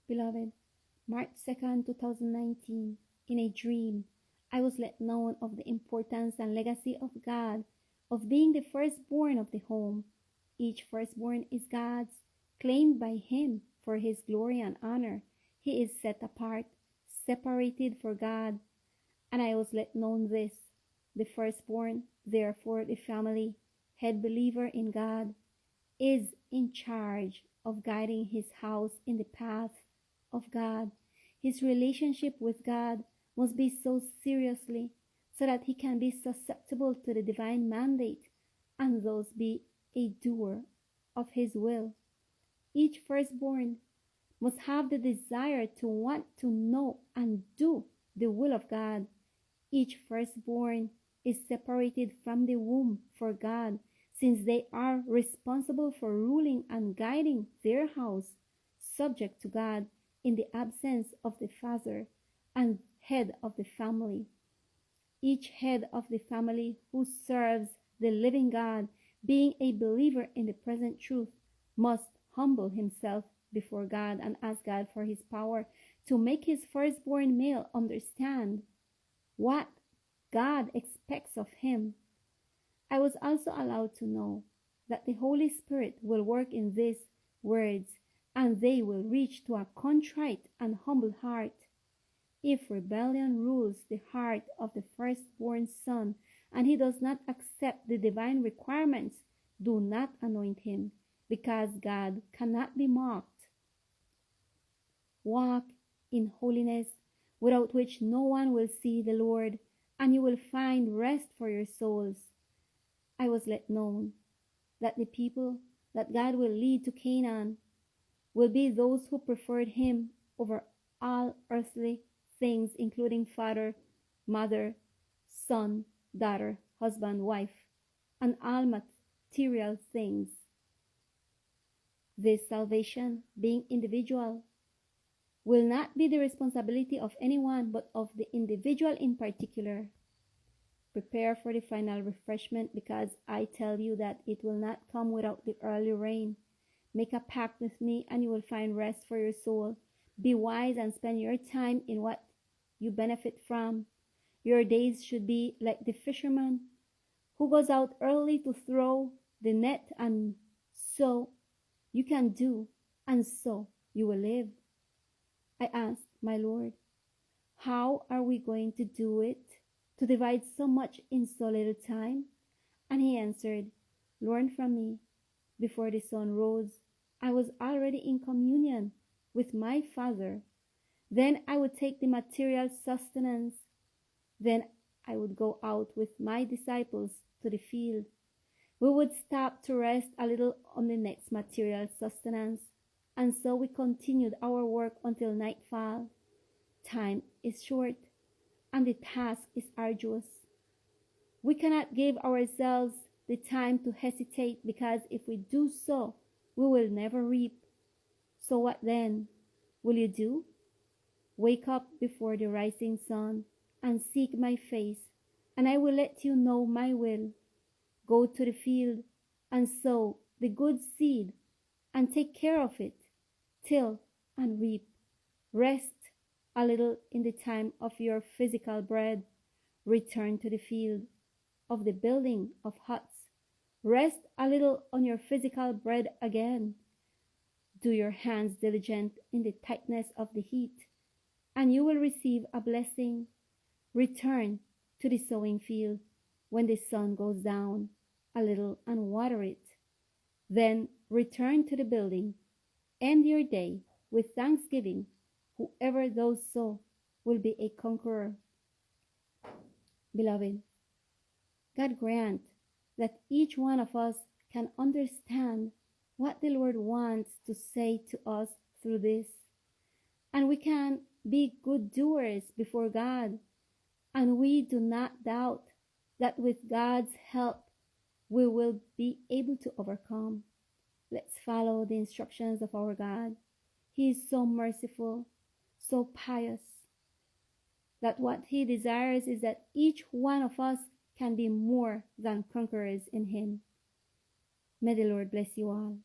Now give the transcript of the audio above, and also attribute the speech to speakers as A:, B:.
A: Beloved, March 2nd, 2019, in a dream, I was let know of the importance and legacy of God, of being the firstborn of the home. Each firstborn is God's, claimed by Him for His glory and honor. He is set apart, separated for God. And I was let know this: the firstborn, therefore the family, head believer in God, is in charge of guiding his house in the path of God. His relationship with God must be so seriously so that he can be susceptible to the divine mandate and thus be a doer of his will. Each firstborn must have the desire to want to know and do the will of God. Each firstborn is separated from the womb for God, since they are responsible for ruling and guiding their house, subject to God in the absence of the father and head of the family. Each head of the family who serves the living God, being a believer in the present truth, must humble himself before God and ask God for his power to make his firstborn male understand what God expects of him. I was also allowed to know that the Holy Spirit will work in these words, and they will reach to a contrite and humble heart. If rebellion rules the heart of the firstborn son, and he does not accept the divine requirements, do not anoint him, because God cannot be mocked. Walk in holiness, without which no one will see the Lord, and you will find rest for your souls. I was let know that the people that God will lead to Canaan will be those who preferred him over all earthly things, including father, mother, son, daughter, husband, wife, and all material things. This salvation, being individual, will not be the responsibility of anyone but of the individual in particular. Prepare for the final refreshment, because I tell you that it will not come without the early rain. Make a pact with me and you will find rest for your soul. Be wise and spend your time in what you benefit from. Your days should be like the fisherman who goes out early to throw the net, and so you can do, and so you will live. I asked my Lord, how are we going to do it, to divide so much in so little time? And he answered, learn from me. Before the sun rose, I was already in communion with my Father. Then I would take the material sustenance. Then I would go out with my disciples to the field. We would stop to rest a little on the next material sustenance, and so we continued our work until nightfall. Time is short, and the task is arduous. We cannot give ourselves the time to hesitate, because if we do so, we will never reap. So what then will you do? Wake up before the rising sun and seek my face, and I will let you know my will. Go to the field and sow the good seed and take care of it, till and reap. Rest a little in the time of your physical bread. Return to the field of the building of huts. Rest a little on your physical bread again. Do your hands diligent in the tightness of the heat, and you will receive a blessing. Return to the sowing field when the sun goes down a little and water it. Then return to the building. End your day with thanksgiving. Whoever does so will be a conqueror. Beloved, God grant that each one of us can understand what the Lord wants to say to us through this, and we can be good doers before God, and we do not doubt that with God's help we will be able to overcome. Let's follow the instructions of our God. He is so merciful, so pious, that what he desires is that each one of us can be more than conquerors in him. May the Lord bless you all.